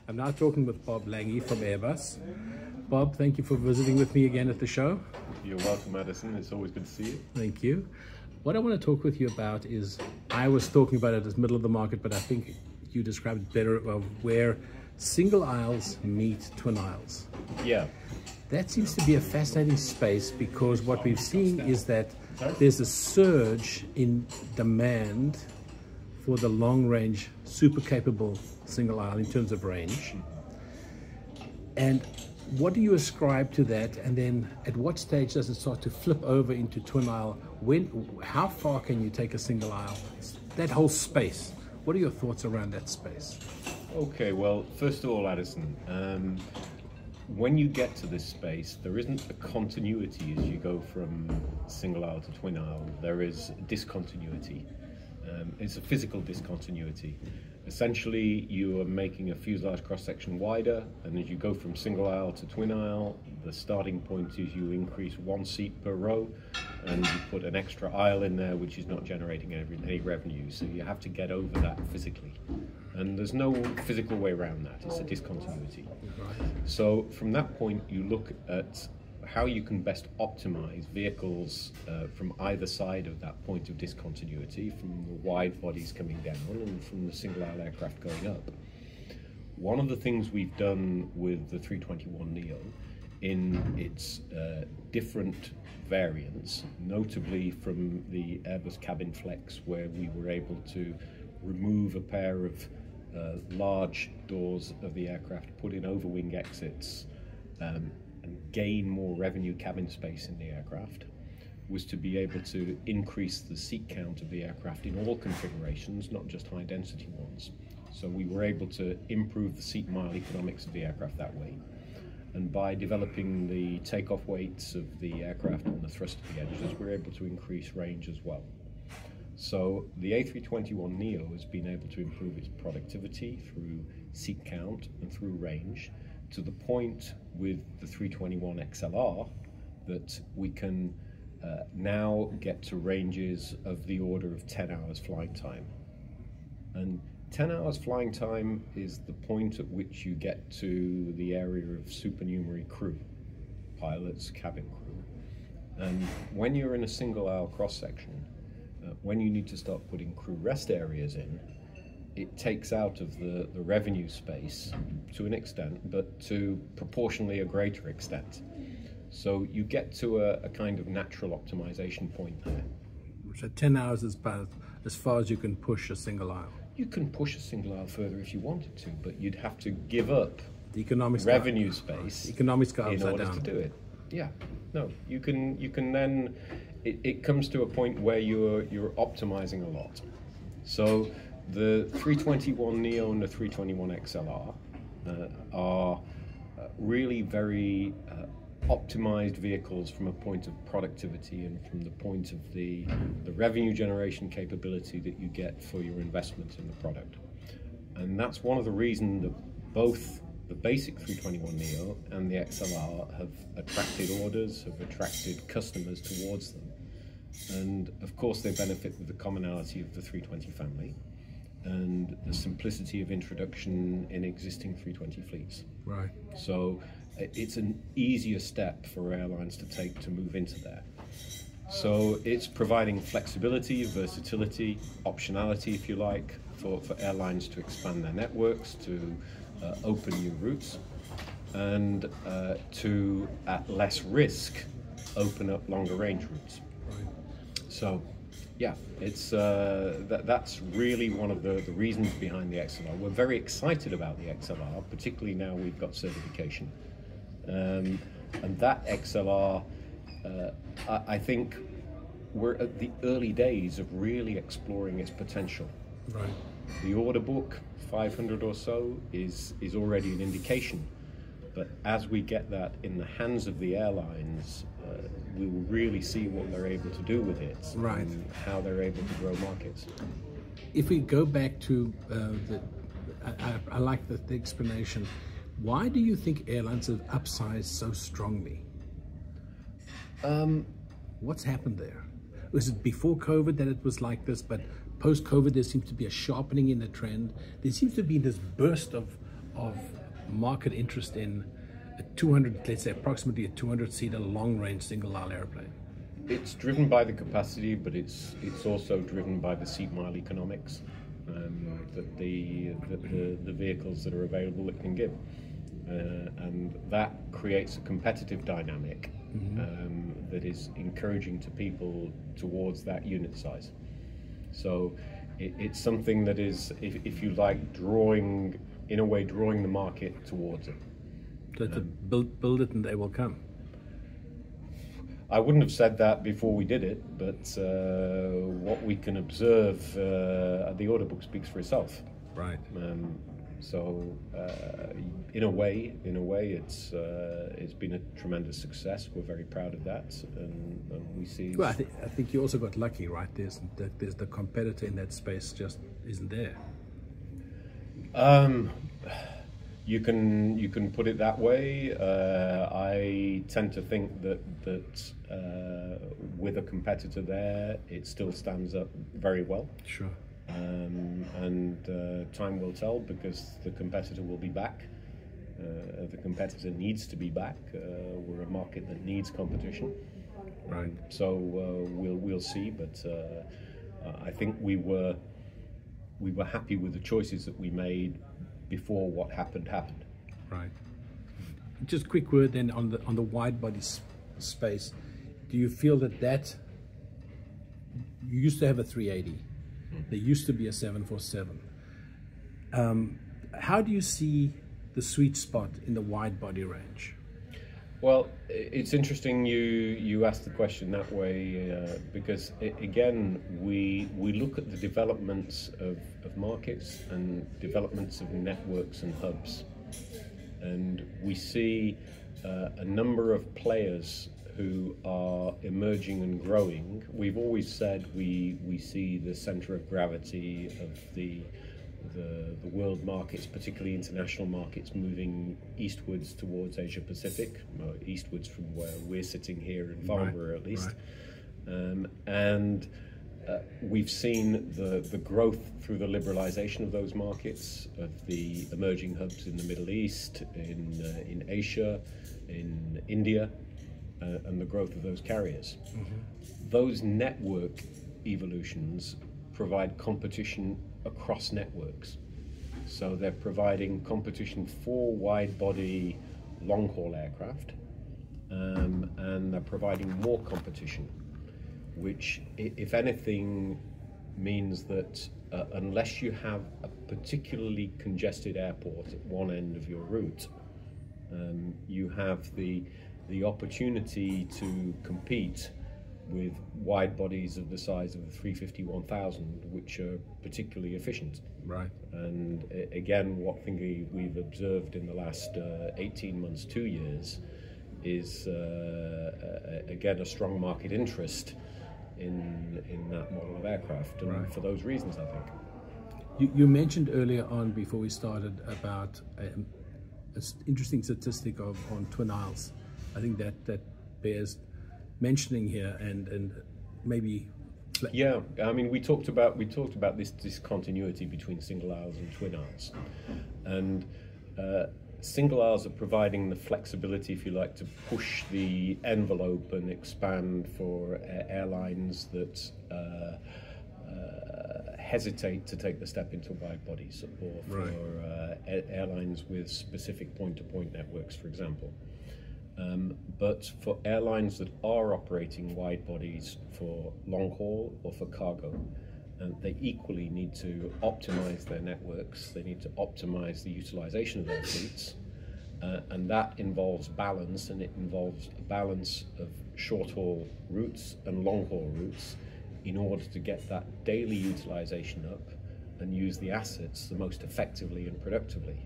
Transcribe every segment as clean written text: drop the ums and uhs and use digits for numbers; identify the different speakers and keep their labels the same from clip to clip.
Speaker 1: I'm now talking with Bob Lange from Airbus. Bob, thank you for visiting with me again at the show.
Speaker 2: You're welcome, Madison. It's always good to see you.
Speaker 1: Thank you. What I want to talk with you about is, I was talking about it as middle of the market, but I think you described it better, of where single aisles meet twin aisles.
Speaker 2: Yeah.
Speaker 1: That seems to be a fascinating space, because what we've seen is that there's a surge in demand for the long-range, super capable single aisle in terms of range. And what do you ascribe to that? And then at what stage does it start to flip over into twin aisle? How far can you take a single aisle? That whole space. What are your thoughts around that space?
Speaker 2: Okay, well, first of all, Addison, when you get to this space, there isn't a continuity as you go from single aisle to twin aisle. There is discontinuity. It's a physical discontinuity. Essentially, you are making a fuselage cross-section wider, and as you go from single aisle to twin aisle, the starting point is you increase 1 seat per row, and you put an extra aisle in there which is not generating any revenue. So you have to get over that physically. And there's no physical way around that. It's a discontinuity. So from that point, you look at how you can best optimize vehicles from either side of that point of discontinuity, from the wide bodies coming down and from the single aisle aircraft going up. One of the things we've done with the 321neo in its different variants, notably from the Airbus Cabin Flex, where we were able to remove a pair of large doors of the aircraft, put in overwing exits, and gain more revenue cabin space in the aircraft, was to be able to increase the seat count of the aircraft in all configurations, not just high density ones. So we were able to improve the seat mile economics of the aircraft that way. And by developing the takeoff weights of the aircraft and the thrust of the engines, we're able to increase range as well. So the A321neo has been able to improve its productivity through seat count and through range, to the point with the 321XLR that we can now get to ranges of the order of 10 hours flying time. And 10 hours flying time is the point at which you get to the area of supernumerary crew, pilots, cabin crew. And when you're in a single aisle cross-section, when you need to start putting crew rest areas in, it takes out of the revenue space to an extent, but to proportionally a greater extent. So you get to a kind of natural optimization point there.
Speaker 1: So 10 hours is about as far as you can push a single aisle.
Speaker 2: You can push a single aisle further if you wanted to, but you'd have to give up
Speaker 1: the economics
Speaker 2: revenue space
Speaker 1: in order
Speaker 2: to do it. Yeah, no, you can then, it comes to a point where you're optimizing a lot. So the 321neo and the 321XLR are really very optimized vehicles from a point of productivity and from the point of the revenue generation capability that you get for your investment in the product. And that's one of the reasons that both the basic 321neo and the XLR have attracted orders, have attracted customers towards them. And of course they benefit with the commonality of the 320 family and the simplicity of introduction in existing 320 fleets.
Speaker 1: Right.
Speaker 2: So it's an easier step for airlines to take to move into that. So it's providing flexibility, versatility, optionality, if you like, for airlines to expand their networks, to open new routes, and to, at less risk, open up longer range routes.
Speaker 1: Right.
Speaker 2: So yeah, it's that's really one of the reasons behind the XLR. We're very excited about the XLR, particularly now we've got certification. And that XLR, I think we're at the early days of really exploring its potential.
Speaker 1: Right.
Speaker 2: The order book, 500 or so, is already an indication. But as we get that in the hands of the airlines, we will really see what they're able to do with it,
Speaker 1: right,
Speaker 2: and how they're able to grow markets.
Speaker 1: If we go back to I like the explanation. Why do you think airlines have upsized so strongly? What's happened there? Was it before COVID that it was like this, but post-COVID there seems to be a sharpening in the trend? There seems to be this burst of of market interest in a 200, let's say approximately a 200-seater long-range single-aisle airplane?
Speaker 2: It's driven by the capacity, but it's also driven by the seat mile economics that the vehicles that are available it can give, and that creates a competitive dynamic that is encouraging to people towards that unit size. So it's something that is, if you like, drawing the market towards it.
Speaker 1: So it's a build it and they will come.
Speaker 2: I wouldn't have said that before we did it, but what we can observe, the order book speaks for itself.
Speaker 1: Right.
Speaker 2: So in a way, it's been a tremendous success. We're very proud of that, and we see. Well,
Speaker 1: I think you also got lucky, right? There's the competitor in that space just isn't there.
Speaker 2: You can put it that way. I tend to think that with a competitor there, it still stands up very well.
Speaker 1: Sure.
Speaker 2: And time will tell, because the competitor will be back. The competitor needs to be back. We're a market that needs competition.
Speaker 1: Right.
Speaker 2: So we'll see. But I think we were happy with the choices that we made before what happened.
Speaker 1: Right. Just a quick word then on the wide body space. Do you feel that you used to have a 380? There used to be a 747. How do you see the sweet spot in the wide body range?
Speaker 2: Well, it's interesting you asked the question that way, because again, we look at the developments of markets and developments of networks and hubs, and we see a number of players who are emerging and growing. We've always said we see the center of gravity of the world markets, particularly international markets, moving eastwards towards Asia Pacific, eastwards from where we're sitting here in Farnborough, at least. Right. We've seen the growth through the liberalization of those markets, of the emerging hubs in the Middle East, in Asia, in India, and the growth of those carriers. Those network evolutions provide competition across networks. So they're providing competition for wide-body long-haul aircraft, and they're providing more competition, which, if anything, means that unless you have a particularly congested airport at one end of your route, you have the opportunity to compete with wide bodies of the size of the 350-1000, which are particularly efficient.
Speaker 1: Right.
Speaker 2: And again, what thing we've observed in the last 18 months, 2 years, is again a strong market interest in that model of aircraft, and right. For those reasons, I think.
Speaker 1: You mentioned earlier on, before we started, about an interesting statistic on twin aisles. I think that bears mentioning here, and maybe.
Speaker 2: Yeah, I mean, we talked about this discontinuity between single aisles and twin aisles, and single aisles are providing the flexibility, if you like, to push the envelope and expand for airlines that hesitate to take the step into wide bodies, or for right. Airlines with specific point-to-point networks, for example. But for airlines that are operating wide bodies for long haul or for cargo, they equally need to optimize their networks. They need to optimize the utilization of their fleets, and that involves balance, and it involves a balance of short haul routes and long haul routes in order to get that daily utilization up and use the assets the most effectively and productively.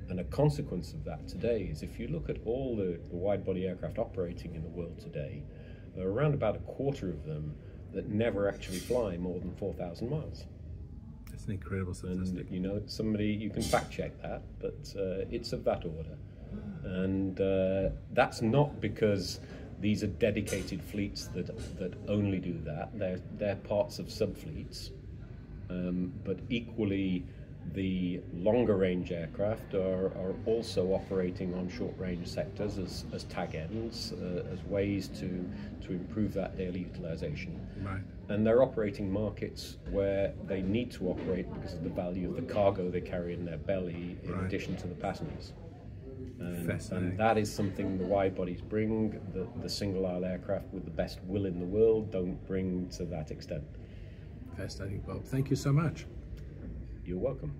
Speaker 2: And a consequence of that today is, if you look at all the wide-body aircraft operating in the world today, there are around about a quarter of them that never actually fly more than 4,000 miles.
Speaker 1: That's an incredible statistic.
Speaker 2: And, you know, you can fact-check that, but it's of that order. And that's not because these are dedicated fleets that only do that. They're parts of sub-fleets, but equally, The longer range aircraft are also operating on short range sectors as tag ends, as ways to improve that daily utilization.
Speaker 1: Right.
Speaker 2: And they're operating markets where they need to operate because of the value of the cargo they carry in their belly, in addition to the passengers. And that is something the wide bodies bring, the single aisle aircraft with the best will in the world don't bring to that extent.
Speaker 1: Fascinating, Bob. Thank you so much.
Speaker 2: You're welcome.